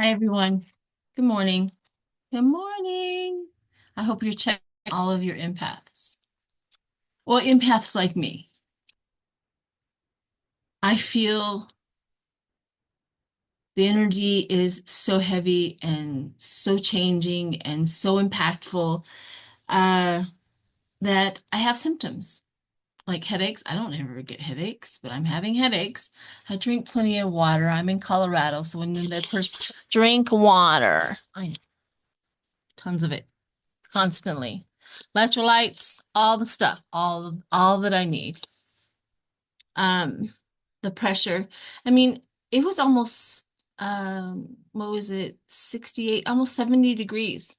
Hi, everyone. Good morning. Good morning. I hope you're checking all of your empaths. Well, empaths like me. I feel the energy is so heavy and so changing and so impactful uh, that I have symptoms like headaches. I don't ever get headaches, but I'm having headaches. I drink plenty of water. I'm in Colorado, so when the person drink water, I know tons of it. Constantly. Electrolytes, all the stuff, all that I need. Um, the pressure. I mean, it was almost what was it, 68, almost 70 degrees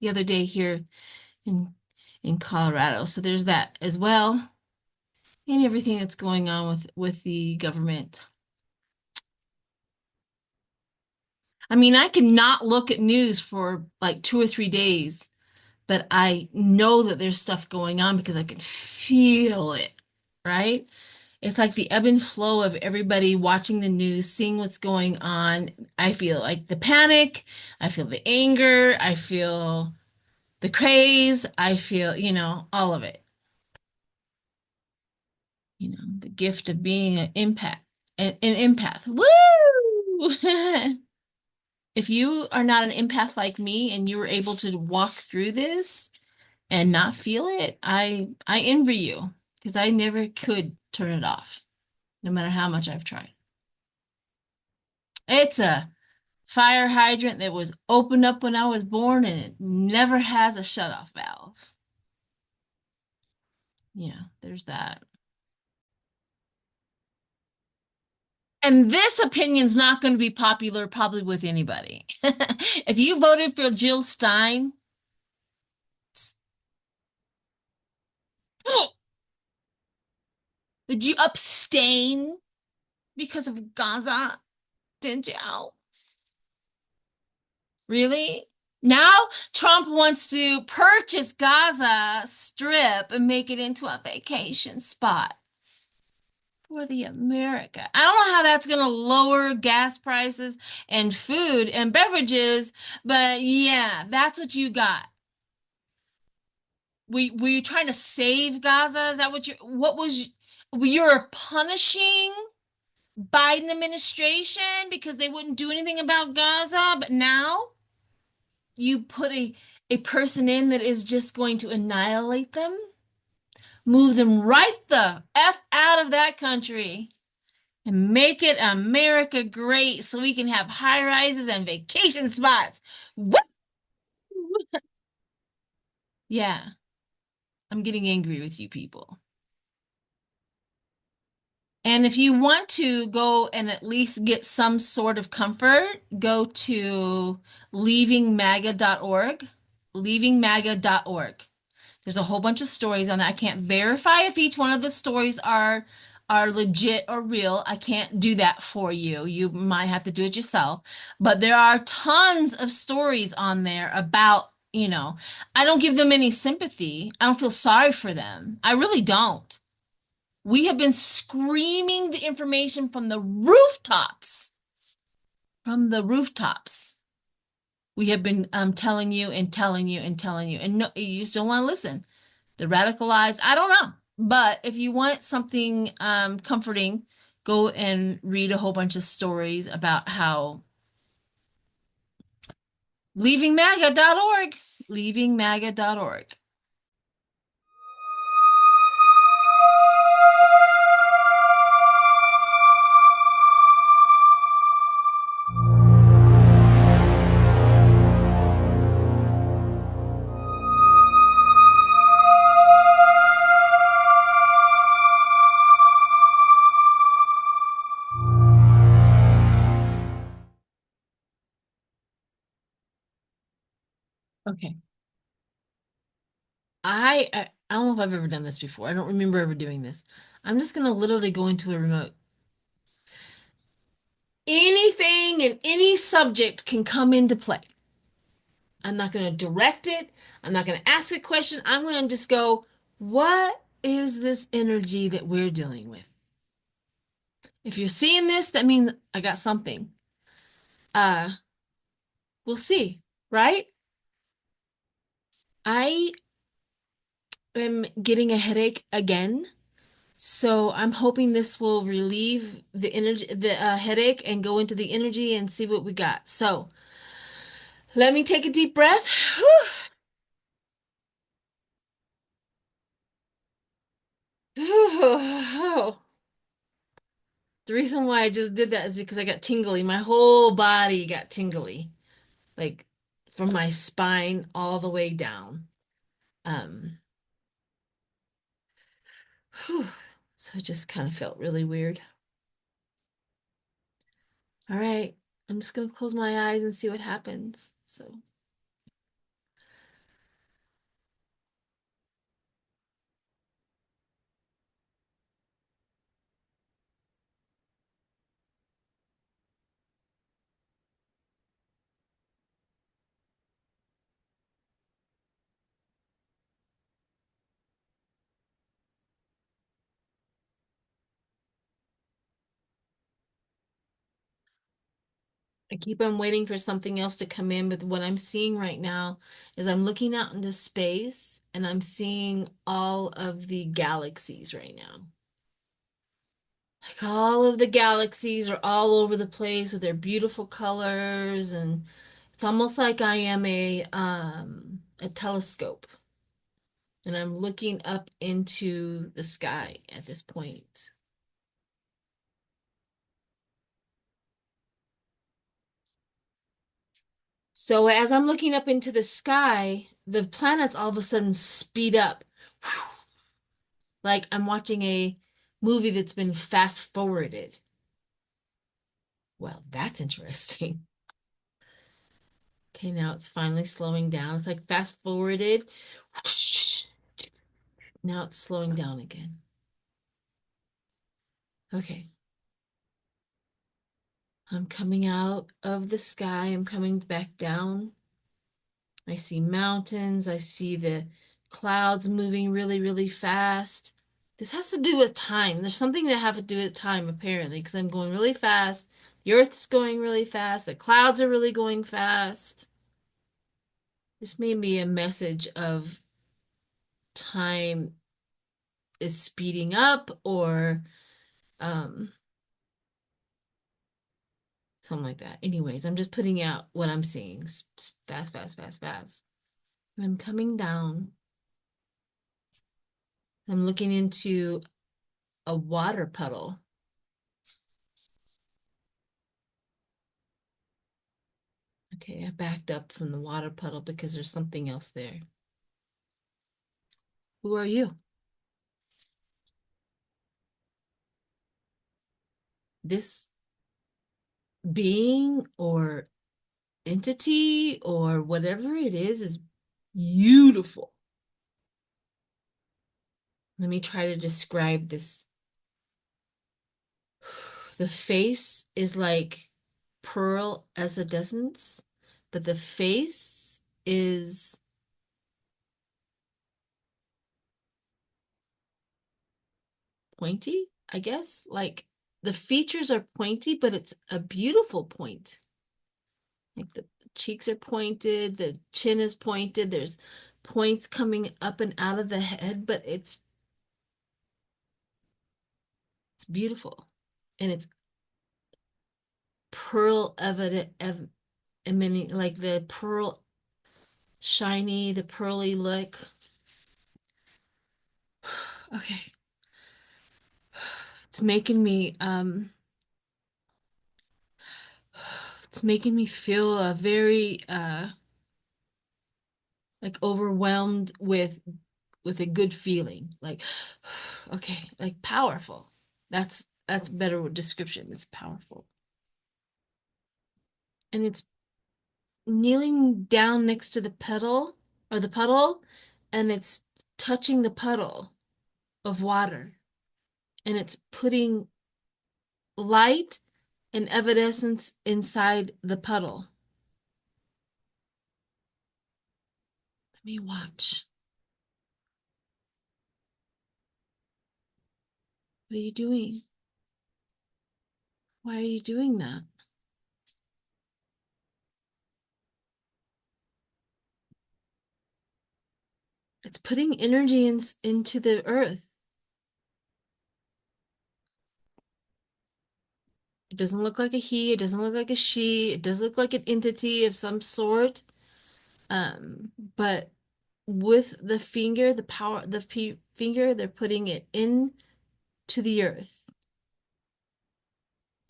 the other day here in Colorado. So there's that as well, and everything that's going on with the government. I mean, I can not look at news for like 2 or 3 days, but I know that there's stuff going on because I can feel it, right? It's like the ebb and flow of everybody watching the news, seeing what's going on. I feel like the panic, I feel the anger, I feel the craze, I feel, all of it. The gift of being an empath. Woo! If you are not an empath like me and you were able to walk through this and not feel it, I envy you because I never could turn it off, no matter how much I've tried. It's a fire hydrant that was opened up when I was born and it never has a shutoff valve. Yeah, there's that. And this opinion's not going to be popular probably with anybody. If you voted for Jill Stein, did you abstain because of Gaza? Didn't you? Really? Now Trump wants to purchase Gaza Strip and make it into a vacation spot for the America. I don't know how that's going to lower gas prices and food and beverages, but yeah, that's what you got. Were you trying to save Gaza? Is that you're punishing Biden administration because they wouldn't do anything about Gaza, but now you put a person in that is just going to annihilate them, move them right the F out of that country and make it America great so we can have high rises and vacation spots. Woo! Yeah, I'm getting angry with you people. And if you want to go and at least get some sort of comfort, go to leavingmaga.org. Leavingmaga.org. There's a whole bunch of stories on that. I can't verify if each one of the stories are legit or real. I can't do that for you. You might have to do it yourself. But there are tons of stories on there about, I don't give them any sympathy. I don't feel sorry for them. I really don't. We have been screaming the information from the rooftops. From the rooftops. We have been telling you and telling you and telling you, and no, you just don't want to listen. The radicalized, I don't know. But if you want something comforting, go and read a whole bunch of stories about how leavingmaga.org, leavingmaga.org. Okay. I don't know if I've ever done this before. I don't remember ever doing this. I'm just gonna literally go into a remote. Anything and any subject can come into play. I'm not going to direct it. I'm not going to ask a question. I'm going to just go, what is this energy that we're dealing with? If you're seeing this, that means I got something. We'll see, right? I am getting a headache again. So I'm hoping this will relieve the energy, the headache, and go into the energy and see what we got. So let me take a deep breath. The reason why I just did that is because I got tingly. My whole body got tingly, like from my spine all the way down. Um, so it just kind of felt really weird. All right, I'm just gonna close my eyes and see what happens. So. I keep on waiting for something else to come in, but what I'm seeing right now is I'm looking out into space and I'm seeing all of the galaxies right now. Like all of the galaxies are all over the place with their beautiful colors, and it's almost like I am a telescope and I'm looking up into the sky at this point. So as I'm looking up into the sky, the planets all of a sudden speed up. Like I'm watching a movie that's been fast forwarded. Well, that's interesting. Okay, now it's finally slowing down. It's like fast forwarded. Now it's slowing down again. Okay. I'm coming out of the sky. I'm coming back down. I see mountains. I see the clouds moving really, really fast. This has to do with time. There's something that have to do with time, apparently, because I'm going really fast. The Earth's going really fast. The clouds are really going fast. This may be a message of time is speeding up or um, something like that. Anyways, I'm just putting out what I'm seeing. Fast, fast, fast, fast. And I'm coming down. I'm looking into a water puddle. Okay, I backed up from the water puddle because there's something else there. Who are you? This being or entity or whatever it is beautiful. Let me try to describe this. The face is like pearl iridescence, but the face is pointy, I guess. Like the features are pointy, but it's a beautiful point. Like the cheeks are pointed, the chin is pointed, there's points coming up and out of the head, but it's beautiful. And it's pearl evident emitting like the pearl shiny, the pearly look. Okay. It's making me it's making me feel a very like overwhelmed with a good feeling. Like okay, like powerful. That's a better description. It's powerful. And it's kneeling down next to the pedal or the puddle and it's touching the puddle of water and it's putting light and evanescence inside the puddle. Let me watch. What are you doing? Why are you doing that? It's putting energy into the earth. It doesn't look like a he, it doesn't look like a she, it does look like an entity of some sort. But with the finger, the power, the finger, they're putting it in to the earth.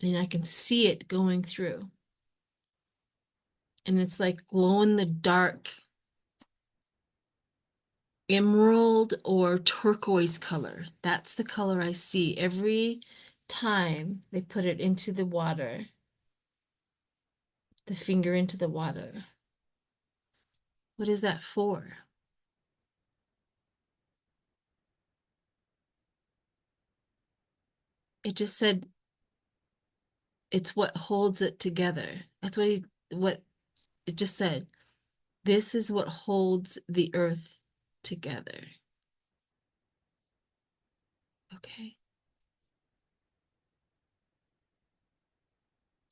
And I can see it going through. And it's like glow in the dark emerald or turquoise color. That's the color I see every time they put it into the water, the finger into the water. What is that for? It just said it's what holds it together. That's what it just said. This is what holds the earth together. Okay.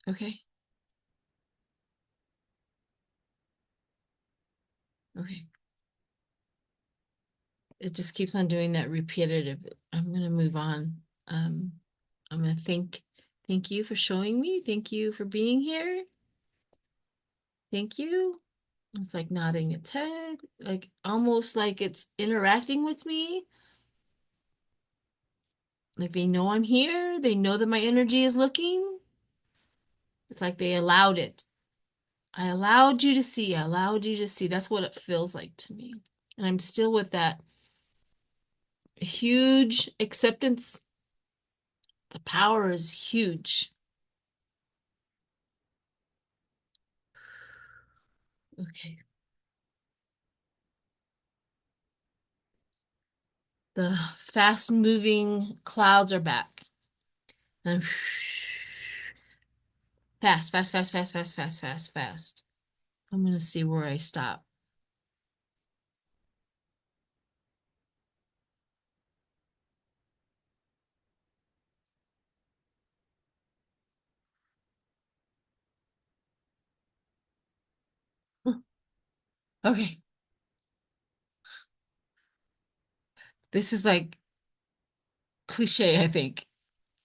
Okay. Okay. It just keeps on doing that repetitive. I'm gonna move on. Um, I'm gonna thank you for showing me. Thank you for being here. Thank you. It's like nodding its head, like almost like it's interacting with me. Like they know I'm here. They know that my energy is looking. It's like they allowed it. I allowed you to see. I allowed you to see. That's what it feels like to me. And I'm still with that huge acceptance. The power is huge. Okay. The fast moving clouds are back. And fast, fast, fast, fast, fast, fast, fast, fast. I'm going to see where I stop. Okay. This is like cliche, I think.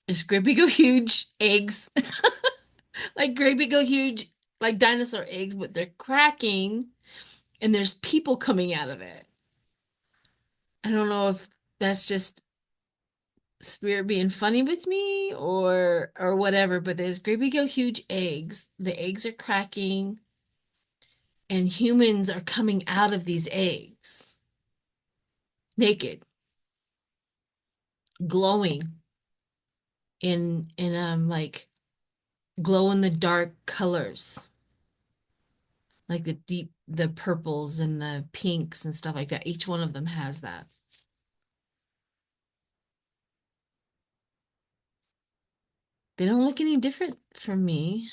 It's great big, go huge eggs. Like great big, go huge, like dinosaur eggs, but they're cracking and there's people coming out of it. I don't know if that's just spirit being funny with me or whatever, but there's great big old huge eggs. The eggs are cracking and humans are coming out of these eggs naked, glowing in like glow in the dark colors, like the purples and the pinks and stuff like that. Each one of them has that. They don't look any different from me.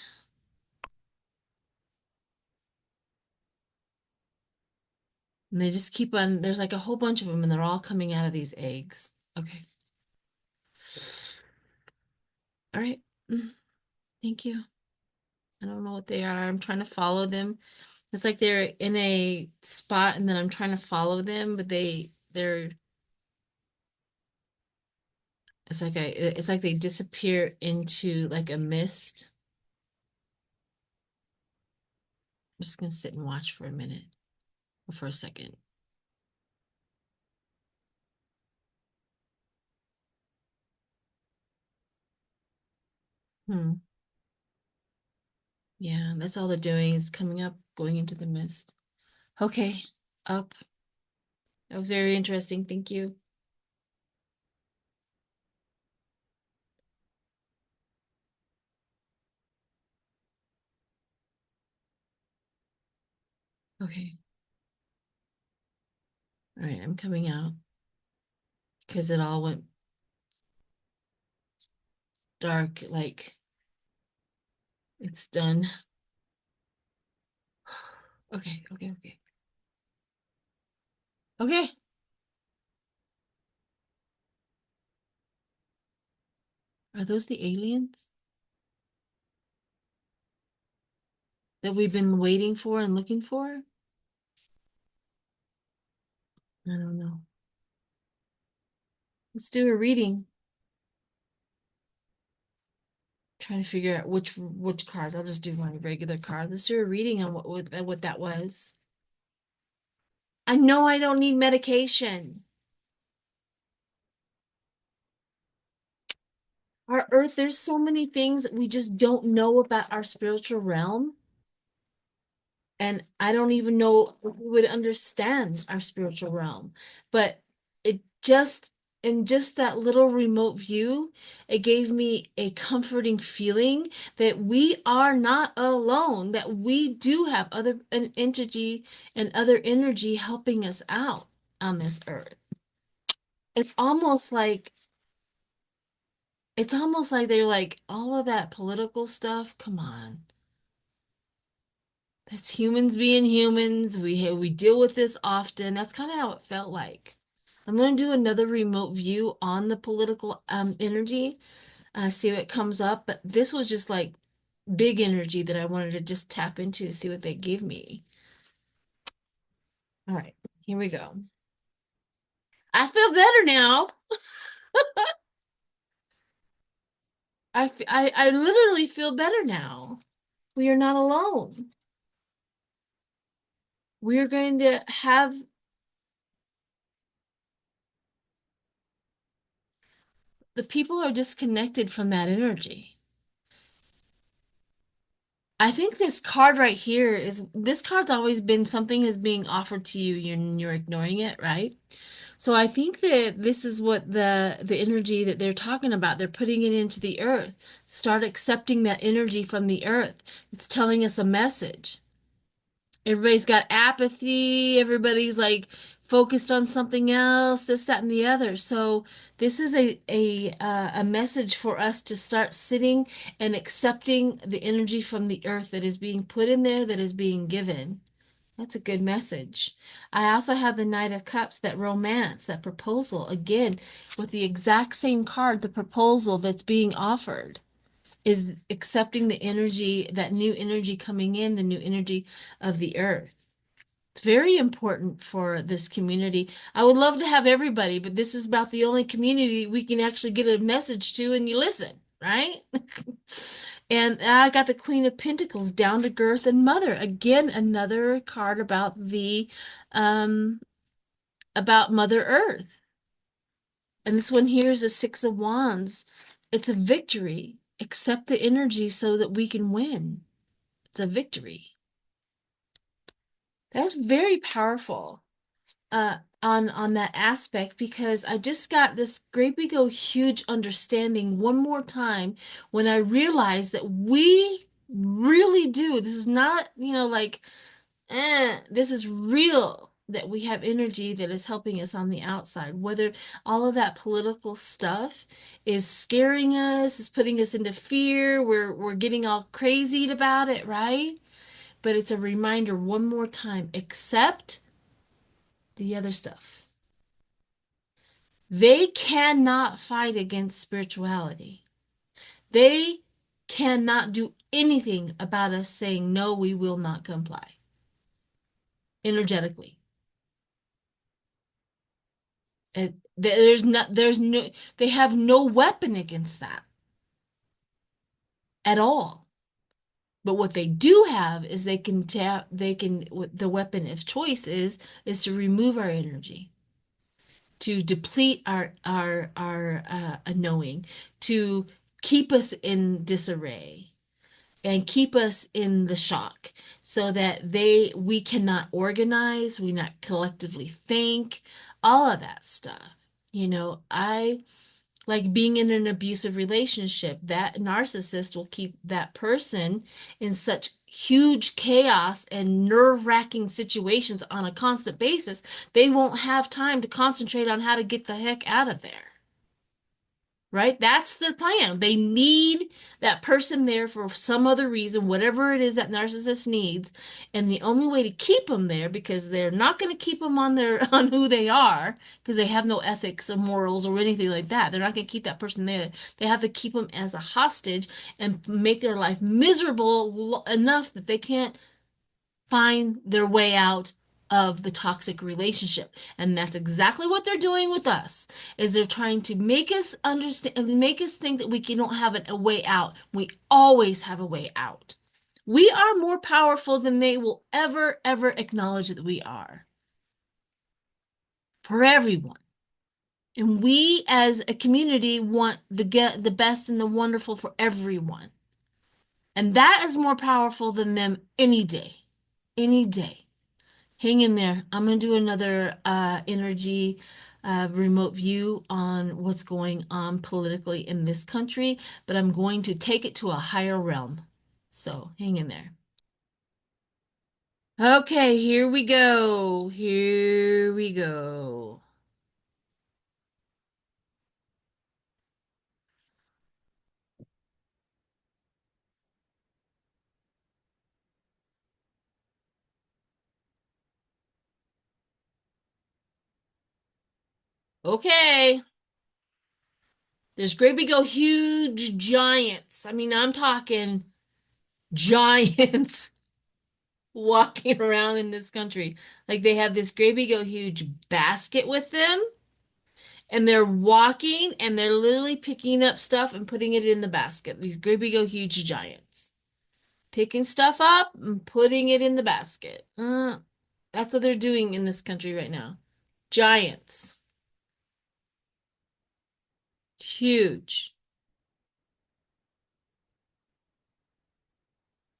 And they just keep on, there's like a whole bunch of them, and they're all coming out of these eggs. Okay. All right. Thank you. I don't know what they are. I'm trying to follow them. It's like they're in a spot and then I'm trying to follow them, but they're it's like they disappear into like a mist. I'm just gonna sit and watch for a minute or for a second. Hmm. Yeah, that's all they're doing is coming up, going into the mist. Okay, up. That was very interesting. Thank you. Okay. All right, I'm coming out because it all went dark, like it's done. Okay, okay, okay. Okay. Are those the aliens that we've been waiting for and looking for? I don't know. Let's do a reading. Trying to figure out which cards. I'll just do my regular card. Let's do a reading on what that was. I know I don't need medication. Our earth, there's so many things that we just don't know about our spiritual realm. And I don't even know if we would understand our spiritual realm. But it just, in just that little remote view, it gave me a comforting feeling that we are not alone, that we do have other an entity and other energy helping us out on this earth. It's almost like it's almost like they're like, all of that political stuff, come on. That's humans being humans. We deal with this often. That's kind of how it felt like. I'm going to do another remote view on the political energy, see what comes up. But this was just like big energy that I wanted to just tap into, see what they give me. All right, here we go. I feel better now. I literally feel better now. We are not alone. We are going to have the people are disconnected from that energy. I think this card right here is this card's always been something is being offered to you and you're ignoring it, right? So I think that this is what the energy that they're talking about. They're putting it into the earth. Start accepting that energy from the earth. It's telling us a message. Everybody's got apathy. Everybody's like focused on something else, this, that, and the other. So this is a message for us to start sitting and accepting the energy from the earth that is being put in there, that is being given. That's a good message. I also have the Knight of Cups, that romance, that proposal, again, with the exact same card, the proposal that's being offered is accepting the energy, that new energy coming in, the new energy of the earth. It's very important for this community. I would love to have everybody, but this is about the only community we can actually get a message to and you listen, right? And I got the Queen of Pentacles, down to girth and mother. Again, another card um about Mother Earth. And this one here is a Six of Wands. It's a victory. Accept the energy so that we can win. It's a victory. That's very powerful on that aspect, because I just got this great big old huge understanding one more time when I realized that we really do. This is not, like, this is real, that we have energy that is helping us on the outside. Whether all of that political stuff is scaring us, is putting us into fear, we're getting all crazy about it, right? But it's a reminder one more time, accept the other stuff. They cannot fight against spirituality. They cannot do anything about us saying, no, we will not comply energetically. They have no weapon against that at all. But what they do have is the weapon of choice is to remove our energy, to deplete our knowing, to keep us in disarray and keep us in the shock, so that we cannot organize, we not collectively think, all of that stuff. I like being in an abusive relationship. That narcissist will keep that person in such huge chaos and nerve-wracking situations on a constant basis. They won't have time to concentrate on how to get the heck out of there. Right? That's their plan. They need that person there for some other reason, whatever it is that narcissist needs. And the only way to keep them there, because they're not going to keep them on on who they are, because they have no ethics or morals or anything like that. They're not going to keep that person there. They have to keep them as a hostage and make their life miserable enough that they can't find their way out of the toxic relationship. And that's exactly what they're doing with us, is they're trying to make us understand and make us think that we don't have a way out. We always have a way out. We are more powerful than they will ever acknowledge that we are, for everyone. And we as a community want the best and the wonderful for everyone. And that is more powerful than them any day. Any day. Hang in there. I'm going to do another energy remote view on what's going on politically in this country, but I'm going to take it to a higher realm. So hang in there. Okay, here we go. Here we go. Okay. There's great big old huge giants. I mean, I'm talking giants walking around in this country. Like they have this great big old huge basket with them, and they're walking and they're literally picking up stuff and putting it in the basket. These great big old huge giants. Picking stuff up and putting it in the basket. That's what they're doing in this country right now. Giants. Huge.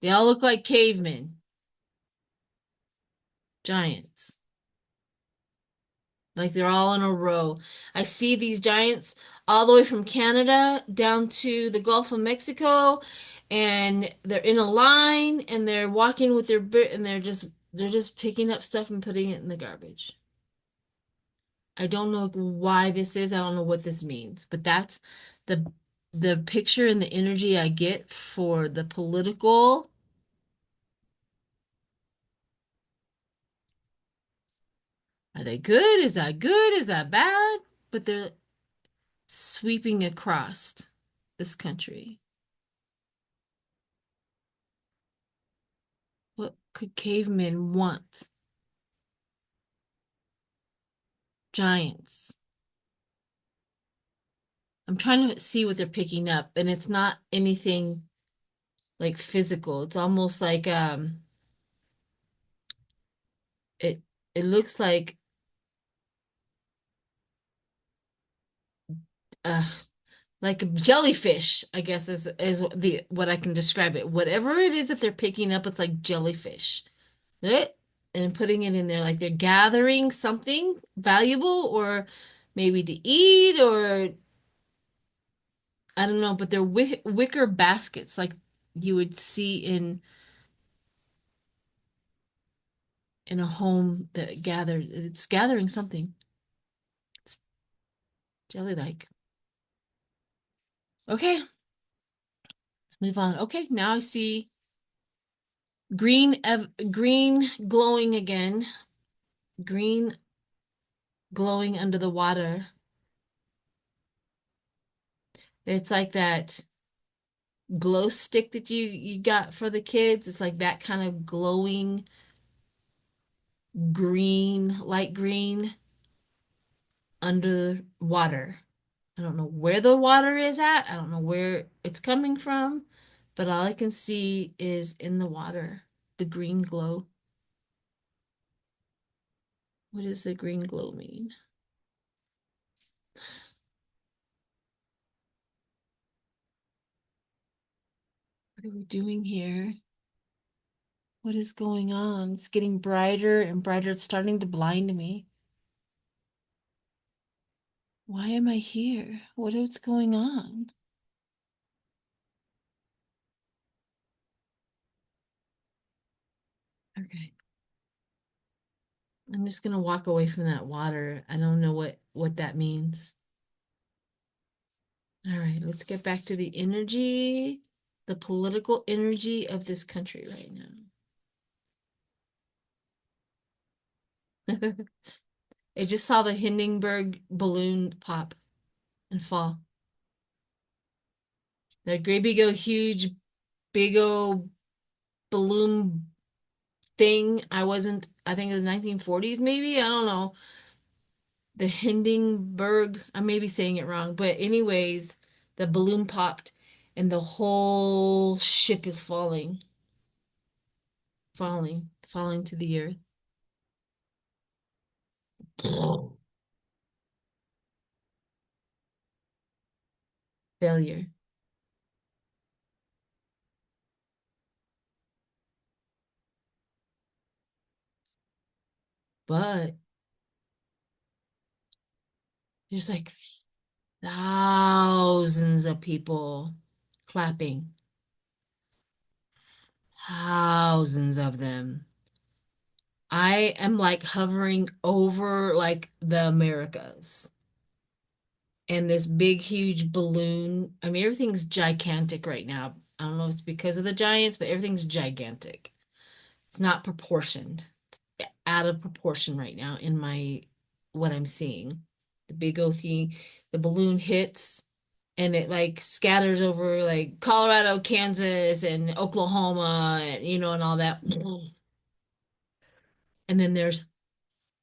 They all look like cavemen. Giants. Like they're all in a row. I see these giants all the way from Canada down to the Gulf of Mexico, and they're in a line and they're walking with their bit and they're just picking up stuff and putting it in the garbage. I don't know why this is. I don't know what this means, but that's the the picture and the energy I get for the political. Are they good? Is that good? Is that bad? But they're sweeping across this country. What could cavemen want? Giants. I'm trying to see what they're picking up, and it's not anything like physical. It's almost like it it looks uh like a jellyfish, I guess is what I can describe it. Whatever it is that they're picking up, it's like jellyfish. Eh, and putting it in there like they're gathering something valuable or maybe to eat or I don't know, but they're wicker baskets like you would see in a home that gathers. It's gathering something. It's jelly-like. Okay, let's move on. Okay, now I see green glowing again. Green glowing under the water. It's like that glow stick that you got for the kids. It's like that kind of glowing green, light green under water. I don't know where the water is at. I don't know where it's coming from, but all I can see is in the water, the green glow. What does the green glow mean? What are we doing here? What is going on? It's getting brighter and brighter. It's starting to blind me. Why am I here? What is going on? Okay. I'm just gonna walk away from that water. I don't know what that means. All right, let's get back to the energy, the political energy of this country right now. I just saw the Hindenburg balloon pop and fall. That great big old huge big old balloon thing. I think in the 1940s, maybe. I don't know. The Hindenburg, I may be saying it wrong, but anyways, the balloon popped and the whole ship is falling to the earth. Failure. But there's like thousands of people clapping, thousands of them. I am like hovering over like the Americas. And this big, huge balloon. I mean, everything's gigantic right now. I don't know if it's because of the giants, but everything's gigantic. It's not proportioned. It's out of proportion right now in my what I'm seeing. The big old thing, the balloon hits and it like scatters over like Colorado, Kansas, and Oklahoma, and and all that. And then there's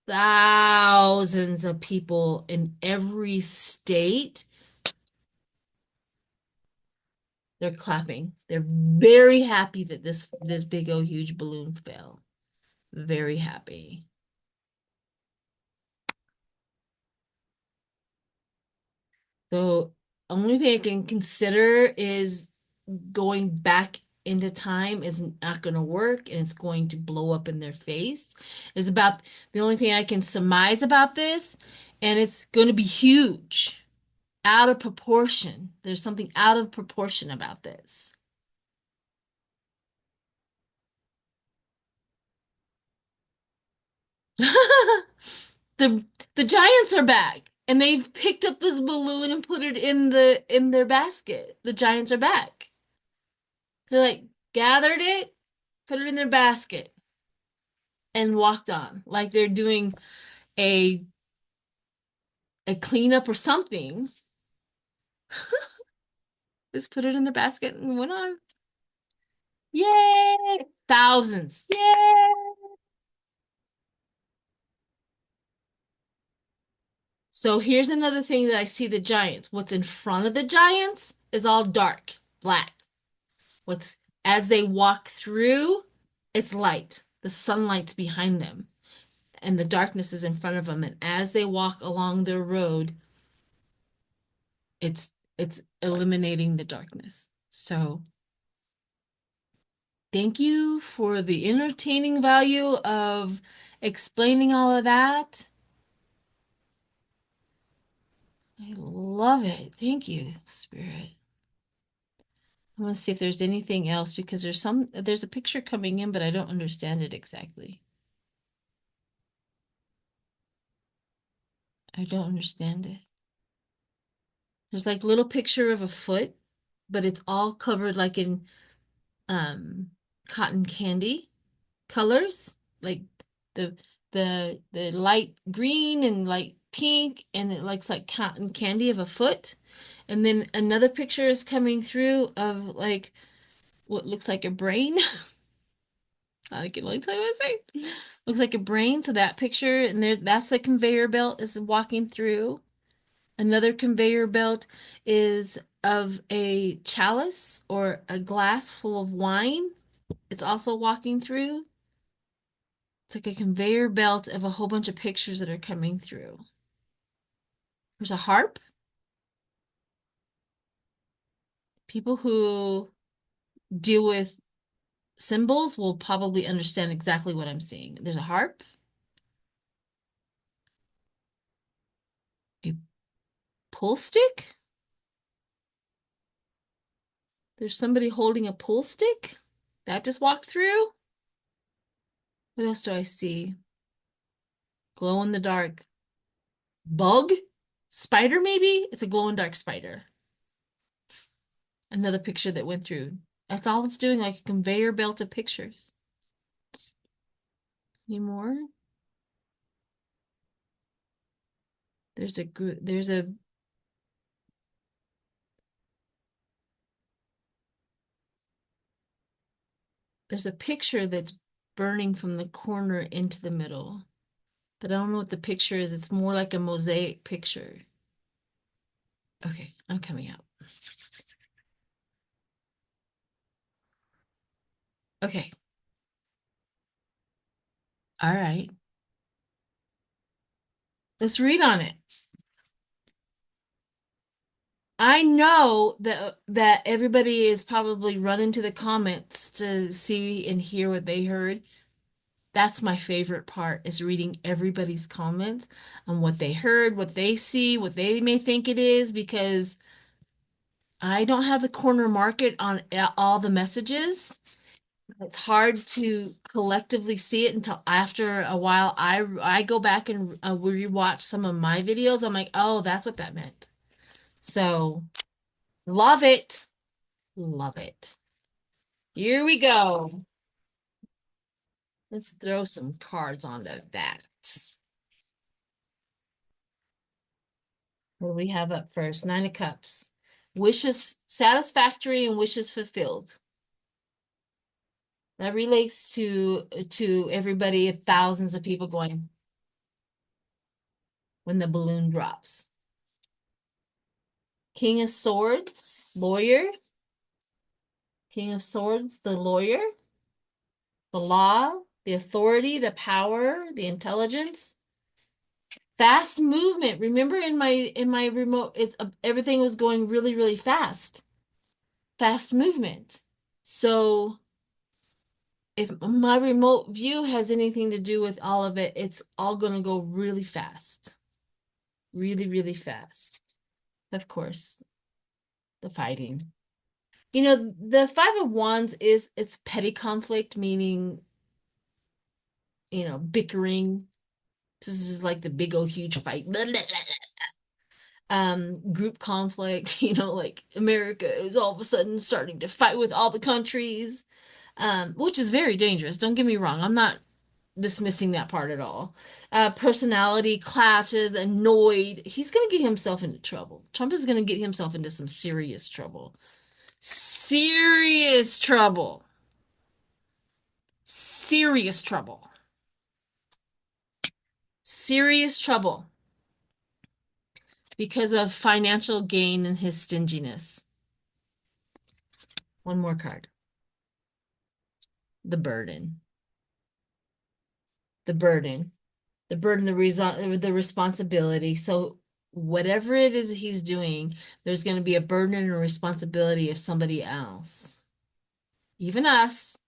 thousands of people in every state. They're clapping. They're very happy that this big old huge balloon fell. Very happy. So only thing I can consider is going back into time is not going to work and it's going to blow up in their face. It's about the only thing I can surmise about this, and it's going to be huge, out of proportion. There's something out of proportion about this. the the Giants are back and they've picked up this balloon and put it in their basket. The Giants are back. They're like gathered it, put it in their basket, and walked on like they're doing a a cleanup or something. Just put it in their basket and went on. Yay! Thousands. Yay! So here's another thing that I see the Giants. What's in front of the Giants is all dark, black. What's as they walk through, it's light. The sunlight's behind them, and the darkness is in front of them. And as they walk along their road, it's eliminating the darkness. So thank you for the entertaining value of explaining all of that. I love it. Thank you, Spirit. I want to see if there's anything else because there's a picture coming in, but I don't understand it exactly. I don't understand it. There's like little picture of a foot, but it's all covered like in um cotton candy colors, like the the light green and light pink, and it looks like cotton candy of a foot. And then another picture is coming through of like what looks like a brain. I can only tell you what I say. Looks like a brain. So that picture, and that's the conveyor belt is walking through. Another conveyor belt is of a chalice or a glass full of wine. It's also walking through. It's like a conveyor belt of a whole bunch of pictures that are coming through. There's a harp. People who deal with symbols will probably understand exactly what I'm seeing. There's a harp, a pull stick. There's somebody holding a pull stick. That just walked through. What else do I see? Glow in the dark. Bug? Spider, maybe? It's a glow in dark spider. Another picture that went through. That's all it's doing, like a conveyor belt of pictures. Any more? There's a there's a picture that's burning from the corner into the middle. But I don't know what the picture is. It's more like a mosaic picture. Okay, I'm coming out. Okay. All right. Let's read on it. I know that everybody is probably running to the comments to see and hear what they heard. That's my favorite part is reading everybody's comments on what they heard, what they see, what they may think it is, because I don't have the corner market on all the messages. It's hard to collectively see it until after a while. I go back and rewatch some of my videos. I'm like, oh, that's what that meant. So love it. Love it. Here we go. Let's throw some cards onto that. What do we have up first? Nine of Cups. Wishes satisfactory and wishes fulfilled. That relates to everybody, thousands of people going when the balloon drops. King of Swords, lawyer. King of Swords, the lawyer. The law, the authority, the power, the intelligence. Fast movement. Remember in my remote, it's everything was going really, really fast. Fast movement. So if my remote view has anything to do with all of it, it's all going to go really fast. Really, really fast. Of course, the fighting. You know, the Five of Wands is it's petty conflict, meaning, bickering. This is like the big old huge fight. Group conflict, like America is all of a sudden starting to fight with all the countries, which is very dangerous. Don't get me wrong. I'm not dismissing that part at all. Personality clashes, annoyed. He's going to get himself into trouble. Trump is going to get himself into some serious trouble. Serious trouble. Serious trouble. Serious trouble because of financial gain and his stinginess. One more card. The burden. The burden. The burden, the responsibility. So whatever it is he's doing, there's going to be a burden and a responsibility of somebody else. Even us,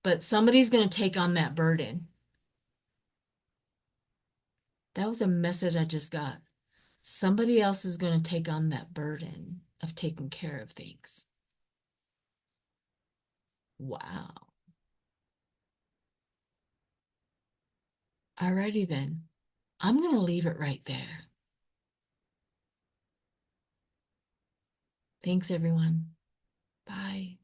but somebody's going to take on that burden. That was a message I just got. Somebody else is going to take on that burden of taking care of things. Wow. Alrighty then. I'm going to leave it right there. Thanks, everyone. Bye.